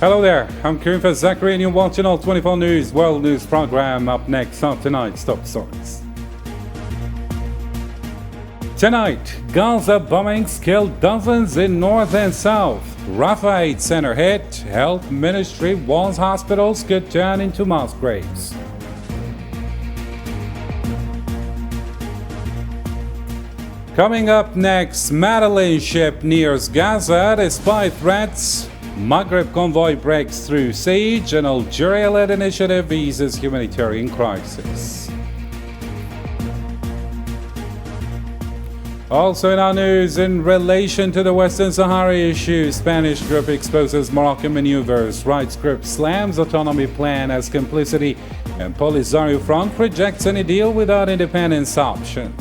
Hello there, I'm Karim Zachary and you're watching All 24 News World News Program. Up next on tonight's top stories. Tonight, Gaza bombings killed dozens in north and south. Rafah Aid Center hit. Health Ministry warns hospitals could turn into mass graves. Coming up next, Madeline ship nears Gaza despite threats. Maghreb convoy breaks through siege, and Algeria-led initiative eases humanitarian crisis. Also in our news, in relation to the Western Sahara issue, Spanish group exposes Moroccan maneuvers. Rights group slams autonomy plan as complicity, and Polisario Front rejects any deal without independence option.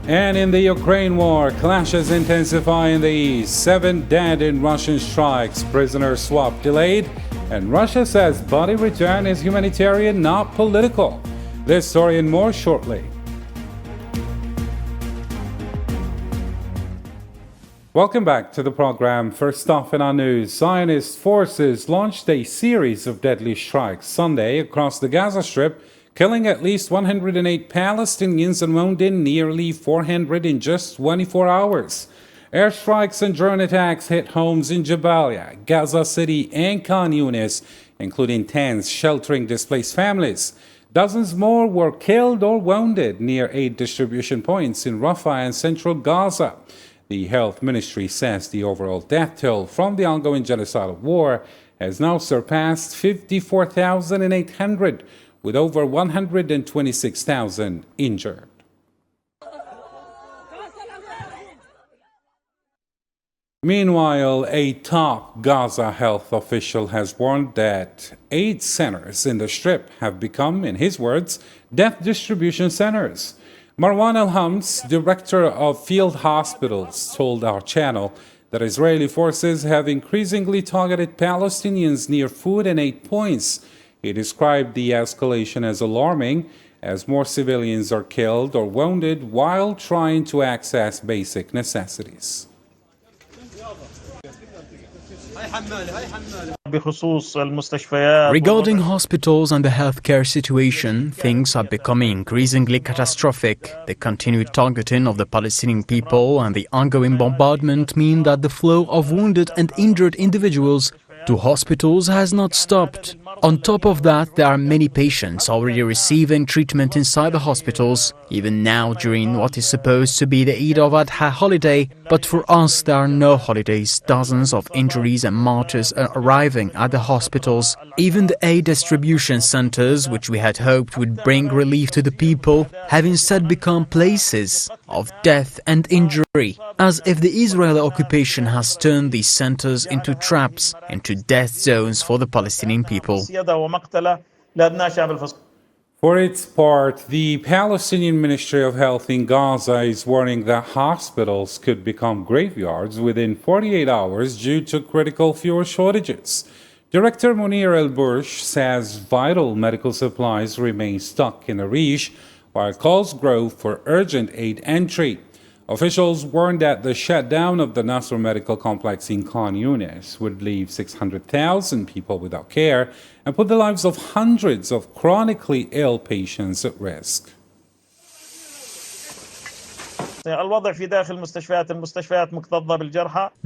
And in the Ukraine war, clashes intensify in the east. 7 dead in Russian strikes, prisoner swap delayed, and Russia says body return is humanitarian, not political. This story and more shortly. Welcome back to the program. First off in our news, Zionist forces launched a series of deadly strikes Sunday across the Gaza Strip, killing at least 108 Palestinians and wounding nearly 400 in just 24 hours. Airstrikes and drone attacks hit homes in Jabalia, Gaza City, and Khan Yunis, including tents sheltering displaced families. Dozens more were killed or wounded near aid distribution points in Rafah and central Gaza. The Health Ministry says the overall death toll from the ongoing genocidal war has now surpassed 54,800, with over 126,000 injured. Meanwhile, a top Gaza health official has warned that aid centers in the Strip have become, in his words, death distribution centers. Marwan Al-Hams, director of field hospitals, told our channel that Israeli forces have increasingly targeted Palestinians near food and aid points. He described the escalation as alarming, as more civilians are killed or wounded while trying to access basic necessities. Regarding hospitals and the healthcare situation, things are becoming increasingly catastrophic. The continued targeting of the Palestinian people and the ongoing bombardment mean that the flow of wounded and injured individuals to hospitals has not stopped. On top of that, there are many patients already receiving treatment inside the hospitals, even now during what is supposed to be the Eid al-Adha holiday. But for us, there are no holidays. Dozens of injuries and martyrs are arriving at the hospitals. Even the aid distribution centers, which we had hoped would bring relief to the people, have instead become places of death and injury, as if the Israeli occupation has turned these centers into traps, into death zones for the Palestinian people. For its part, the Palestinian Ministry of Health in Gaza is warning that hospitals could become graveyards within 48 hours due to critical fuel shortages. Director Munir El-Bursh says vital medical supplies remain stuck in Arish, while calls grow for urgent aid entry. Officials warned that the shutdown of the Nasser Medical Complex in Khan Yunis would leave 600,000 people without care and put the lives of hundreds of chronically ill patients at risk. The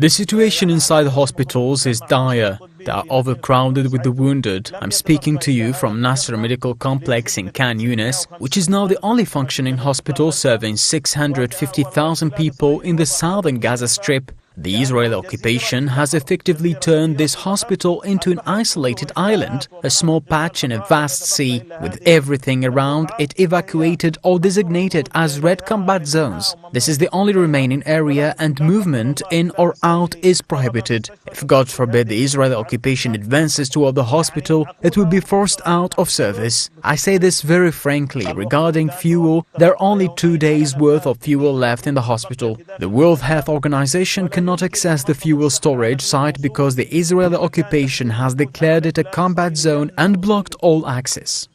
situation inside the hospitals is dire. They are overcrowded with the wounded. I'm speaking to you from Nasser Medical Complex in Khan Yunis, which is now the only functioning hospital serving 650,000 people in the southern Gaza Strip. The Israeli occupation has effectively turned this hospital into an isolated island, a small patch in a vast sea, with everything around it evacuated or designated as red combat zones. This is the only remaining area, and movement in or out is prohibited. If, God forbid, the Israeli occupation advances toward the hospital, it will be forced out of service. I say this very frankly. Regarding fuel, there are only 2 days' worth of fuel left in the hospital. The World Health Organization cannot access the fuel storage site because the Israeli occupation has declared it a combat zone and blocked all access.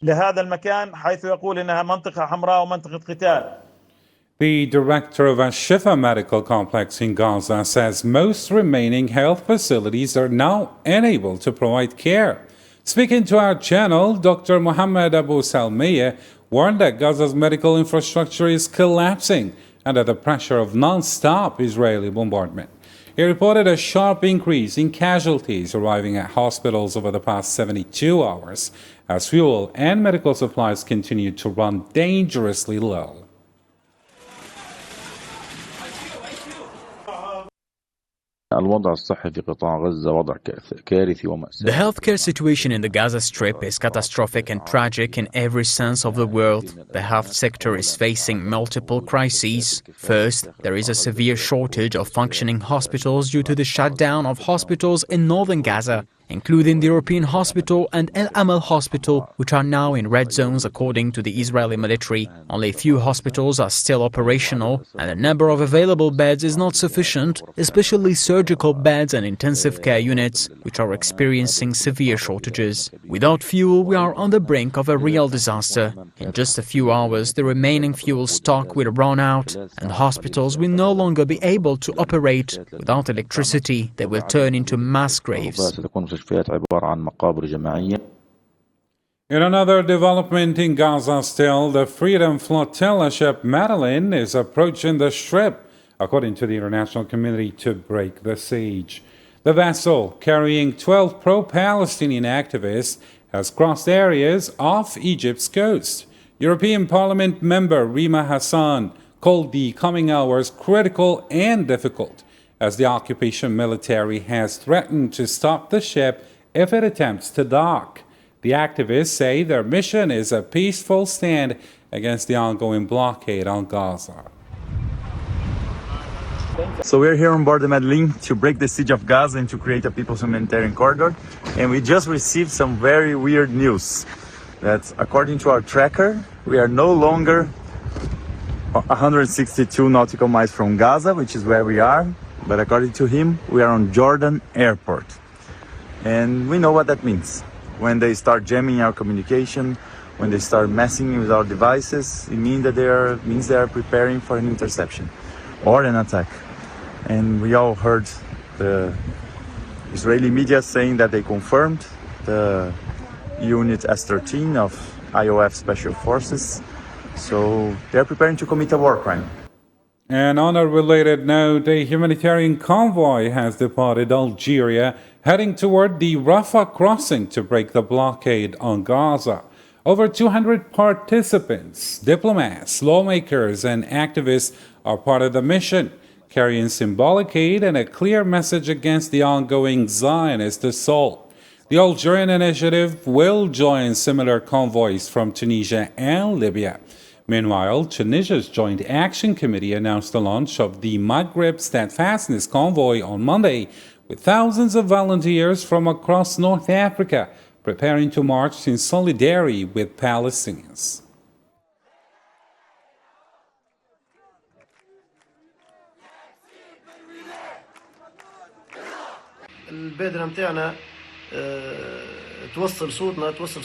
The director of Al-Shifa Medical Complex in Gaza says most remaining health facilities are now unable to provide care. Speaking to our channel, Dr. Mohammed Abu Salmieh warned that Gaza's medical infrastructure is collapsing under the pressure of non-stop Israeli bombardment. He reported a sharp increase in casualties arriving at hospitals over the past 72 hours as fuel and medical supplies continue to run dangerously low. The healthcare situation in the Gaza Strip is catastrophic and tragic in every sense of the word. The health sector is facing multiple crises. First, there is a severe shortage of functioning hospitals due to the shutdown of hospitals in northern Gaza, including the European Hospital and El Amal Hospital, which are now in red zones according to the Israeli military. Only a few hospitals are still operational, and the number of available beds is not sufficient, especially surgical beds and intensive care units, which are experiencing severe shortages. Without fuel, we are on the brink of a real disaster. In just a few hours, the remaining fuel stock will run out, and hospitals will no longer be able to operate. Without electricity, they will turn into mass graves. In another development in Gaza still, the Freedom Flotilla ship Madeline is approaching the Strip, according to the international community, to break the siege. The vessel, carrying 12 pro-Palestinian activists, has crossed areas off Egypt's coast. European Parliament member Rima Hassan called the coming hours critical and difficult, as the occupation military has threatened to stop the ship if it attempts to dock. The activists say their mission is a peaceful stand against the ongoing blockade on Gaza. So we're here on board the Madeline to break the siege of Gaza and to create a people's humanitarian corridor. And we just received some very weird news that according to our tracker, we are no longer 162 nautical miles from Gaza, which is where we are. But according to him, we are on Jordan Airport. And we know what that means. When they start jamming our communication, when they start messing with our devices, it means that they are preparing for an interception or an attack. And we all heard the Israeli media saying that they confirmed the unit S-13 of IOF Special Forces. So they're preparing to commit a war crime. And on a related note, a humanitarian convoy has departed Algeria, heading toward the Rafah crossing to break the blockade on Gaza. Over 200 participants, diplomats, lawmakers, and activists are part of the mission, carrying symbolic aid and a clear message against the ongoing Zionist assault. The Algerian initiative will join similar convoys from Tunisia and Libya. Meanwhile, Tunisia's Joint Action Committee announced the launch of the Maghreb Steadfastness Convoy on Monday, with thousands of volunteers from across North Africa preparing to march in solidarity with Palestinians.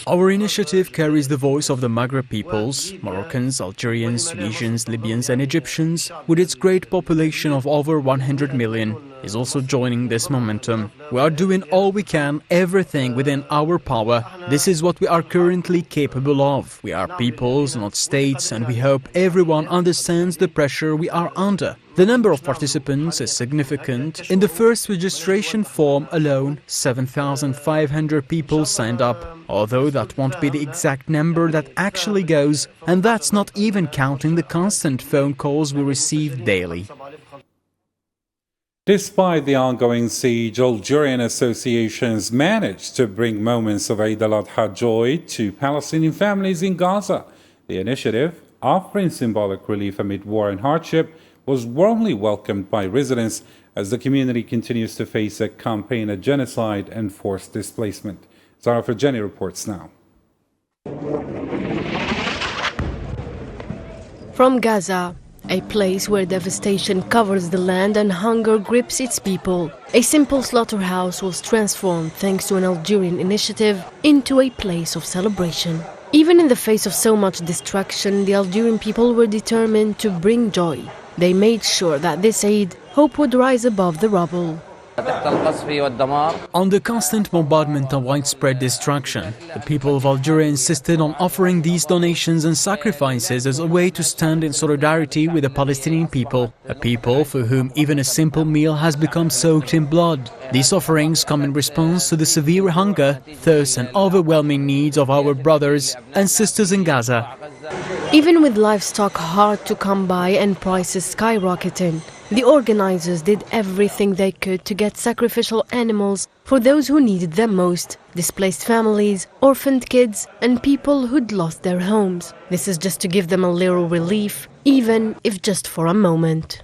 Our initiative carries the voice of the Maghreb peoples, Moroccans, Algerians, Tunisians, Libyans and Egyptians, with its great population of over 100 million, is also joining this momentum. We are doing all we can, everything within our power. This is what we are currently capable of. We are peoples, not states, and we hope everyone understands the pressure we are under. The number of participants is significant. In the first registration form alone, 7,500 people signed up, although that won't be the exact number that actually goes, and that's not even counting the constant phone calls we receive daily. Despite the ongoing siege, Algerian associations managed to bring moments of Eid al-Adha joy to Palestinian families in Gaza. The initiative, offering symbolic relief amid war and hardship, was warmly welcomed by residents as the community continues to face a campaign of genocide and forced displacement. Zara Ferjani reports now. From Gaza, a place where devastation covers the land and hunger grips its people, a simple slaughterhouse was transformed, thanks to an Algerian initiative, into a place of celebration. Even in the face of so much destruction, the Algerian people were determined to bring joy. They made sure that this Eid, hope would rise above the rubble. Under constant bombardment and widespread destruction, the people of Algeria insisted on offering these donations and sacrifices as a way to stand in solidarity with the Palestinian people, a people for whom even a simple meal has become soaked in blood. These offerings come in response to the severe hunger, thirst and overwhelming needs of our brothers and sisters in Gaza. Even with livestock hard to come by and prices skyrocketing, the organizers did everything they could to get sacrificial animals for those who needed them most, displaced families, orphaned kids, and people who'd lost their homes. This is just to give them a little relief, even if just for a moment.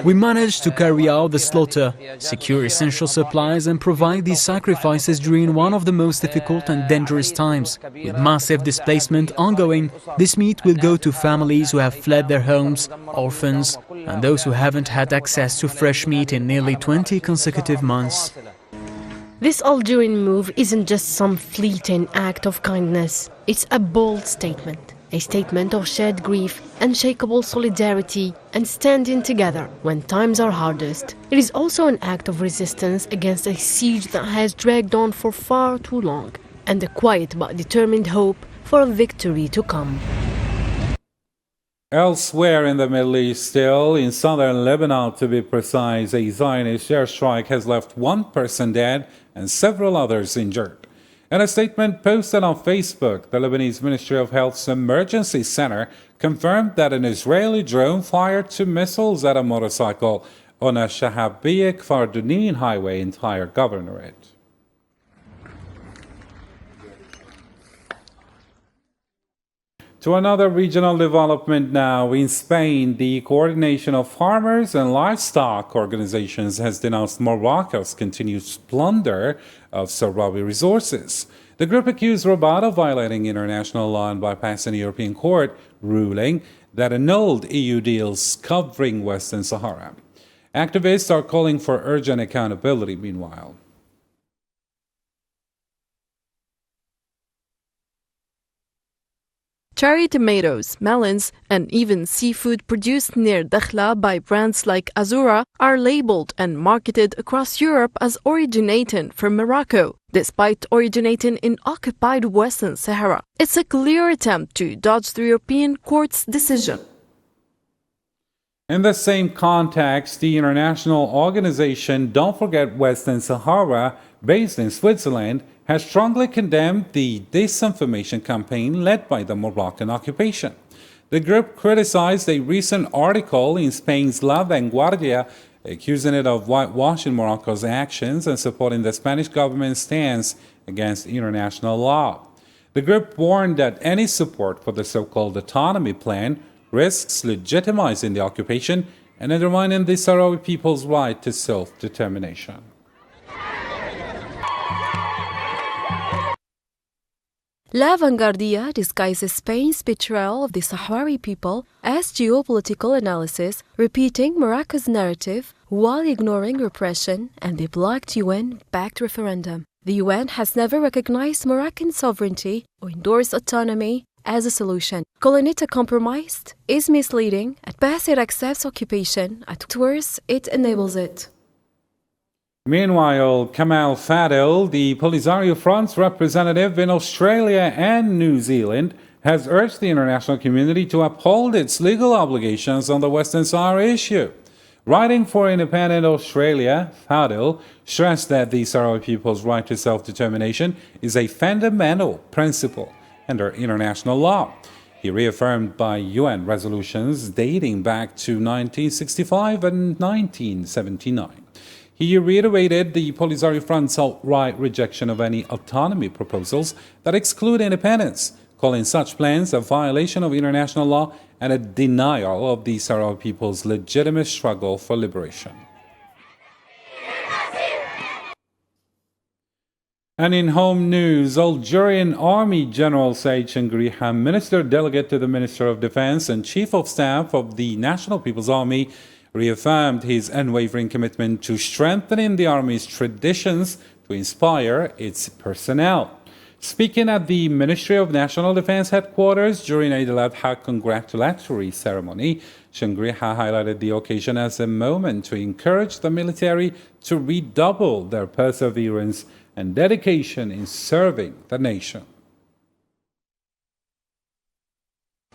We managed to carry out the slaughter, secure essential supplies and provide these sacrifices during one of the most difficult and dangerous times. With massive displacement ongoing, this meat will go to families who have fled their homes, orphans, and those who haven't had access to fresh meat in nearly 20 consecutive months. This Algerian move isn't just some fleeting act of kindness. It's a bold statement. A statement of shared grief, unshakable solidarity, and standing together when times are hardest. It is also an act of resistance against a siege that has dragged on for far too long, and a quiet but determined hope for a victory to come. Elsewhere in the Middle East, still in southern Lebanon to be precise, a Zionist airstrike has left one person dead and several others injured. In a statement posted on Facebook, the Lebanese Ministry of Health's Emergency Center confirmed that an Israeli drone fired two missiles at a motorcycle on a Shahabiyya Kfar highway in Tyre Governorate. To another regional development now. In Spain, the Coordination of Farmers and Livestock Organizations has denounced Morocco's continued plunder of Sahrawi resources. The group accused Rabat of violating international law and bypassing the European Court ruling that annulled EU deals covering Western Sahara. Activists are calling for urgent accountability meanwhile. Cherry tomatoes, melons, and even seafood produced near Dakhla by brands like Azura are labeled and marketed across Europe as originating from Morocco, despite originating in occupied Western Sahara. It's a clear attempt to dodge the European Court's decision. In the same context, the international organization Don't Forget Western Sahara, based in Switzerland, has strongly condemned the disinformation campaign led by the Moroccan occupation. The group criticized a recent article in Spain's La Vanguardia accusing it of whitewashing Morocco's actions and supporting the Spanish government's stance against international law. The group warned that any support for the so-called autonomy plan risks legitimizing the occupation and undermining the Sahrawi people's right to self-determination. La Vanguardia disguises Spain's betrayal of the Sahrawi people as geopolitical analysis, repeating Morocco's narrative while ignoring repression and the blocked UN-backed referendum. The UN has never recognized Moroccan sovereignty or endorsed autonomy as a solution. Calling it a compromise is misleading. At best, it accepts occupation. At worst, it enables it. Meanwhile, Kamal Fadil, the Polisario Front's representative in Australia and New Zealand, has urged the international community to uphold its legal obligations on the Western Sahara issue. Writing for Independent Australia, Fadil stressed that the Sahrawi people's right to self-determination is a fundamental principle under international law. He reaffirmed by UN resolutions dating back to 1965 and 1979. He reiterated the Polisario Front's outright rejection of any autonomy proposals that exclude independence, calling such plans a violation of international law and a denial of the Sahrawi people's legitimate struggle for liberation. And in home news, Algerian Army General Said Chengriha, Minister Delegate to the Minister of Defense and Chief of Staff of the National People's Army, reaffirmed his unwavering commitment to strengthening the Army's traditions to inspire its personnel. Speaking at the Ministry of National Defense headquarters during Eid al-Adha congratulatory ceremony, Shangriha highlighted the occasion as a moment to encourage the military to redouble their perseverance and dedication in serving the nation.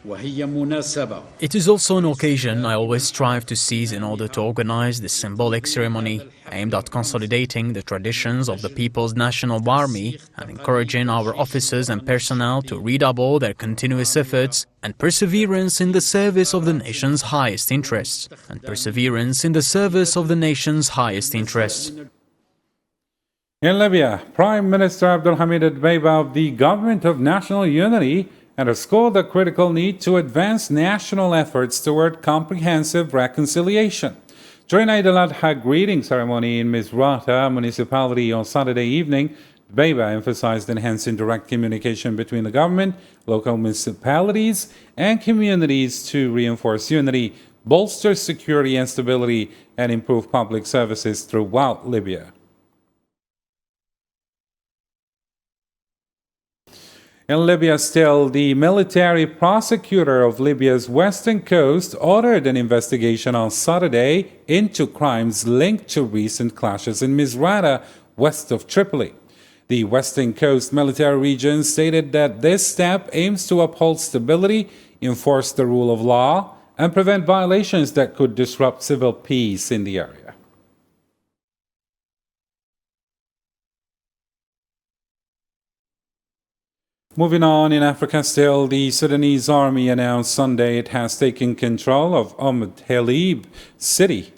It is also an occasion I always strive to seize in order to organize this symbolic ceremony aimed at consolidating the traditions of the People's National Army and encouraging our officers and personnel to redouble their continuous efforts and perseverance in the service of the nation's highest interests. In Libya, Prime Minister Abdulhamid Dbeiba of the Government of National Unity underscored the critical need to advance national efforts toward comprehensive reconciliation. During Eid al-Adha greeting ceremony in Misrata municipality on Saturday evening, Dbeiba emphasized enhancing direct communication between the government, local municipalities, and communities to reinforce unity, bolster security and stability, and improve public services throughout Libya. In Libya still, the military prosecutor of Libya's western coast ordered an investigation on Saturday into crimes linked to recent clashes in Misrata, west of Tripoli. The Western Coast Military Region stated that this step aims to uphold stability, enforce the rule of law, and prevent violations that could disrupt civil peace in the area. Moving on, in Africa still, the Sudanese army announced Sunday it has taken control of Dahleib city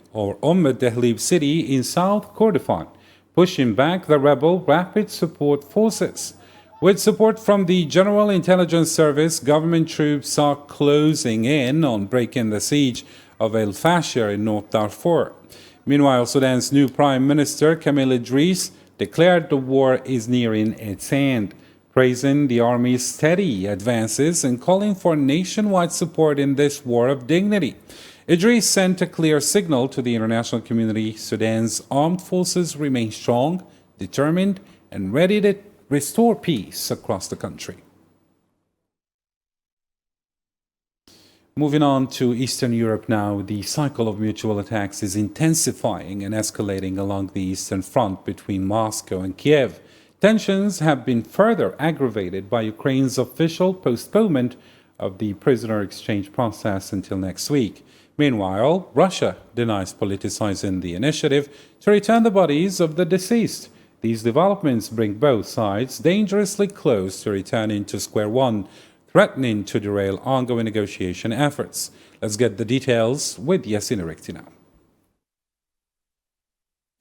in South Kordofan, pushing back the rebel Rapid Support Forces. With support from the General Intelligence Service, government troops are closing in on breaking the siege of El Fasher in North Darfur. Meanwhile, Sudan's new Prime Minister, Camille Idris, declared the war is nearing its end, praising the army's steady advances and calling for nationwide support in this war of dignity. Idris sent a clear signal to the international community: Sudan's armed forces remain strong, determined, and ready to restore peace across the country. Moving on to Eastern Europe now, the cycle of mutual attacks is intensifying and escalating along the Eastern Front between Moscow and Kiev. Tensions have been further aggravated by Ukraine's official postponement of the prisoner exchange process until next week. Meanwhile, Russia denies politicizing the initiative to return the bodies of the deceased. These developments bring both sides dangerously close to returning to square one, threatening to derail ongoing negotiation efforts. Let's get the details with Yasin Erekti now.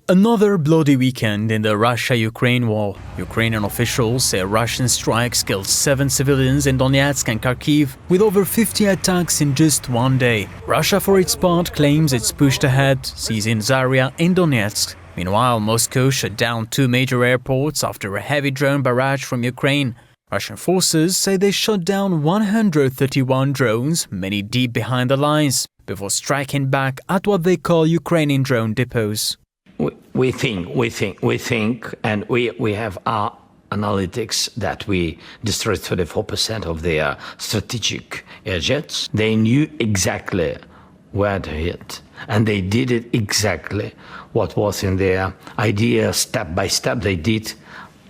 Another bloody weekend in the Russia-Ukraine war. Ukrainian officials say Russian strikes killed 7 civilians in Donetsk and Kharkiv, with over 50 attacks in just one day. Russia, for its part, claims it's pushed ahead, seizing Zaria in Donetsk. Meanwhile, Moscow shut down 2 major airports after a heavy drone barrage from Ukraine. Russian forces say they shot down 131 drones, many deep behind the lines, before striking back at what they call Ukrainian drone depots. We think, and we have our analytics that we destroyed 34% of their strategic air jets. They knew exactly where to hit, and they did it exactly what was in their idea, step by step. They did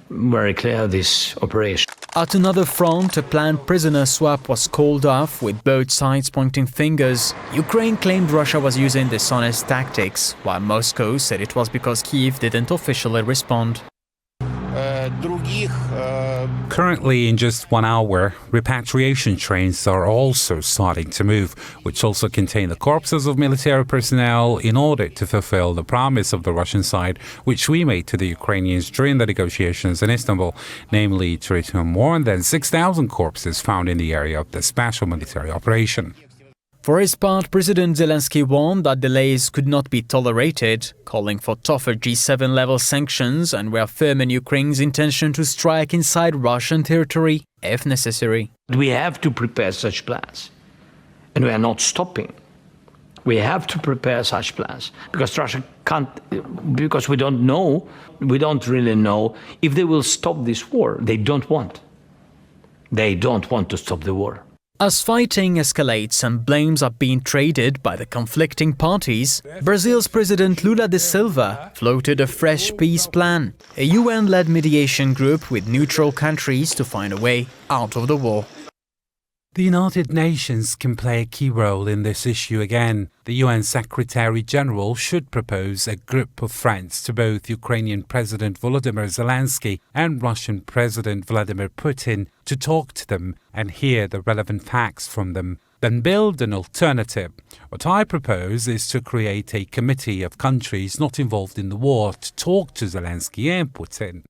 very clear this operation. At another front, a planned prisoner swap was called off, with both sides pointing fingers. Ukraine claimed Russia was using dishonest tactics, while Moscow said it was because Kyiv didn't officially respond. Currently, in just 1 hour, repatriation trains are also starting to move, which also contain the corpses of military personnel in order to fulfill the promise of the Russian side, which we made to the Ukrainians during the negotiations in Istanbul, namely to return more than 6,000 corpses found in the area of the special military operation. For his part, President Zelensky warned that delays could not be tolerated, calling for tougher G7-level sanctions and reaffirming Ukraine's intention to strike inside Russian territory if necessary. We have to prepare such plans, and we are not stopping. We have to prepare such plans because Russia can't, because we don't really know if they will stop this war. They don't want. They don't want to stop the war. As fighting escalates and blames are being traded by the conflicting parties, Brazil's President Lula da Silva floated a fresh peace plan, a UN-led mediation group with neutral countries to find a way out of the war. The United Nations can play a key role in this issue again. The UN Secretary-General should propose a group of friends to both Ukrainian President Volodymyr Zelensky and Russian President Vladimir Putin to talk to them and hear the relevant facts from them, then build an alternative. What I propose is to create a committee of countries not involved in the war to talk to Zelensky and Putin.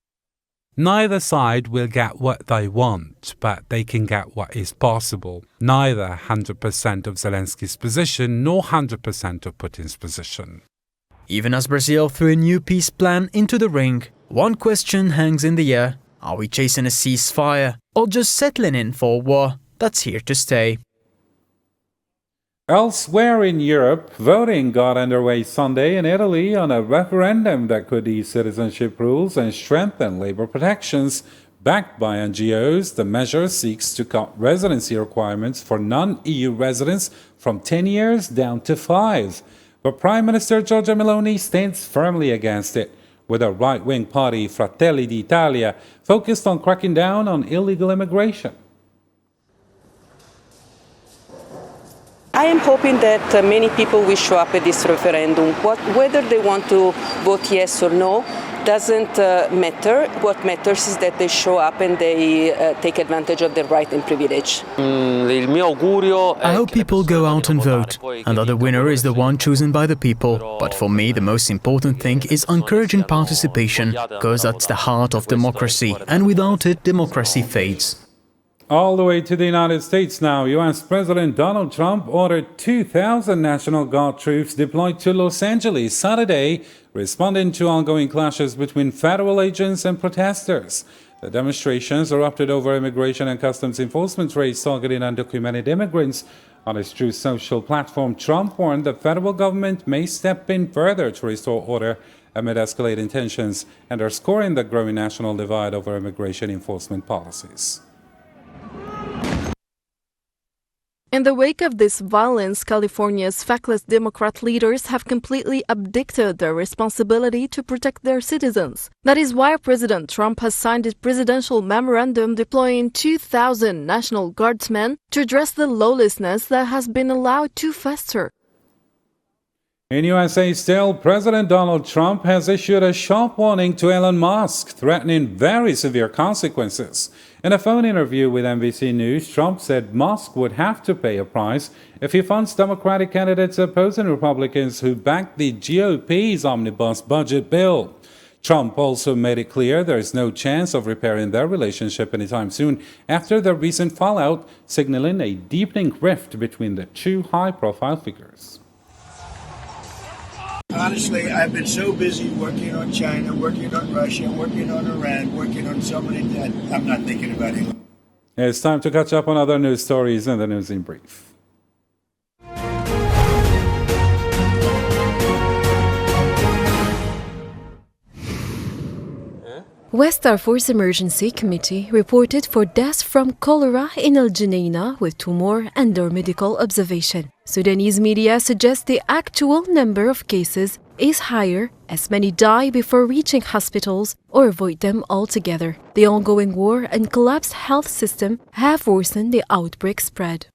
Neither side will get what they want, but they can get what is possible. Neither 100% of Zelensky's position nor 100% of Putin's position. Even as Brazil threw a new peace plan into the ring, one question hangs in the air. Are we chasing a ceasefire or just settling in for a war that's here to stay? Elsewhere in Europe, voting got underway Sunday in Italy on a referendum that could ease citizenship rules and strengthen labor protections. Backed by NGOs, the measure seeks to cut residency requirements for non-EU residents from 10 years down to 5. But Prime Minister Giorgia Meloni stands firmly against it, with a right-wing party, Fratelli d'Italia, focused on cracking down on illegal immigration. I am hoping that many people will show up at this referendum. Whether they want to vote yes or no doesn't matter. What matters is that they show up and they take advantage of their right and privilege. I hope people go out and vote, and that the winner is the one chosen by the people. But for me, the most important thing is encouraging participation, because that's the heart of democracy, and without it, democracy fades. All the way to the United States now, U.S. President Donald Trump ordered 2,000 National Guard troops deployed to Los Angeles Saturday, responding to ongoing clashes between federal agents and protesters. The demonstrations erupted over immigration and customs enforcement raids targeting undocumented immigrants. On his Truth Social platform, Trump warned the federal government may step in further to restore order amid escalating tensions, underscoring the growing national divide over immigration enforcement policies. In the wake of this violence, California's feckless Democrat leaders have completely abdicated their responsibility to protect their citizens. That is why President Trump has signed a presidential memorandum deploying 2,000 National Guardsmen to address the lawlessness that has been allowed to fester. In USA still, President Donald Trump has issued a sharp warning to Elon Musk, threatening very severe consequences. In a phone interview with NBC News, Trump said Musk would have to pay a price if he funds Democratic candidates opposing Republicans who backed the GOP's omnibus budget bill. Trump also made it clear there is no chance of repairing their relationship anytime soon after the recent fallout, signaling a deepening rift between the two high-profile figures. Honestly, I've been so busy working on China, working on Russia, working on Iran, working on so many that I'm not thinking about it. It's time to catch up on other news stories in the News in Brief. West Darfur's Emergency Committee reported 4 deaths from cholera in Al Junaina, with 2 more under medical observation. Sudanese media suggest the actual number of cases is higher, as many die before reaching hospitals or avoid them altogether. The ongoing war and collapsed health system have worsened the outbreak spread.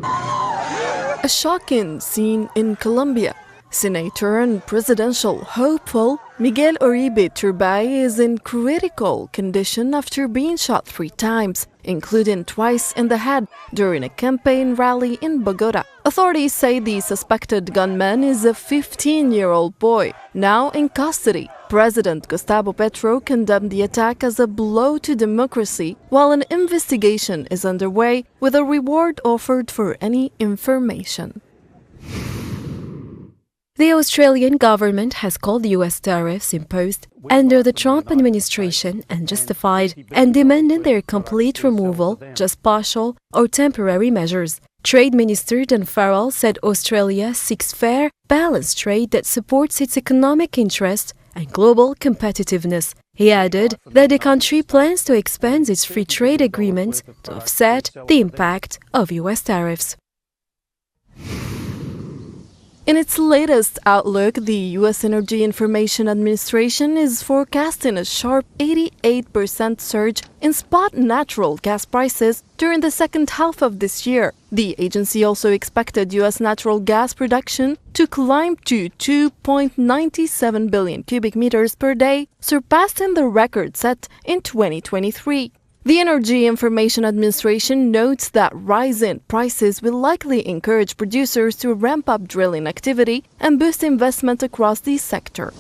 A shocking scene in Colombia. Senator and presidential hopeful Miguel Uribe Turbay is in critical condition after being shot 3 times, including twice in the head during a campaign rally in Bogota. Authorities say the suspected gunman is a 15-year-old boy, now in custody. President Gustavo Petro condemned the attack as a blow to democracy, while an investigation is underway with a reward offered for any information. The Australian government has called the US tariffs imposed under the Trump administration unjustified and demanded their complete removal, just partial or temporary measures. Trade Minister Dan Farrell said Australia seeks fair, balanced trade that supports its economic interests and global competitiveness. He added that the country plans to expand its free trade agreements to offset the impact of US tariffs. In its latest outlook, the U.S. Energy Information Administration is forecasting a sharp 88% surge in spot natural gas prices during the second half of this year. The agency also expected U.S. natural gas production to climb to 2.97 billion cubic meters per day, surpassing the record set in 2023. The Energy Information Administration notes that rising prices will likely encourage producers to ramp up drilling activity and boost investment across the sector.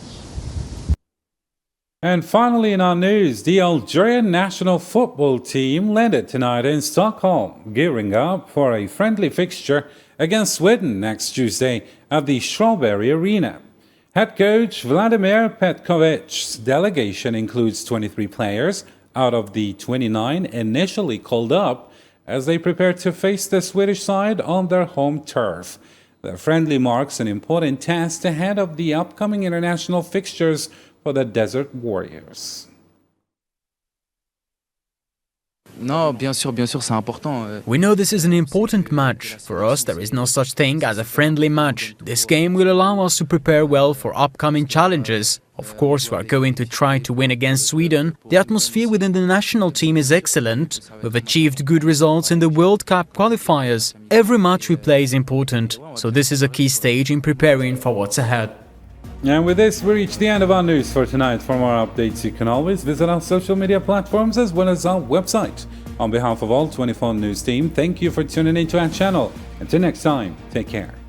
And finally in our news, the Algerian national football team landed tonight in Stockholm, gearing up for a friendly fixture against Sweden next Tuesday at the Strawberry Arena. Head coach Vladimir Petkovic's delegation includes 23 players out of the 29 initially called up as they prepare to face the Swedish side on their home turf. The friendly marks an important test ahead of the upcoming international fixtures for the Desert Warriors. No, bien sûr, c'est important. We know this is an important match. For us, there is no such thing as a friendly match. This game will allow us to prepare well for upcoming challenges. Of course, we are going to try to win against Sweden. The atmosphere within the national team is excellent. We've achieved good results in the World Cup qualifiers. Every match we play is important, so this is a key stage in preparing for what's ahead. And with this, we reach the end of our news for tonight. For more updates, you can always visit our social media platforms as well as our website. On behalf of all 24 News team, thank you for tuning into our channel. Until next time, take care.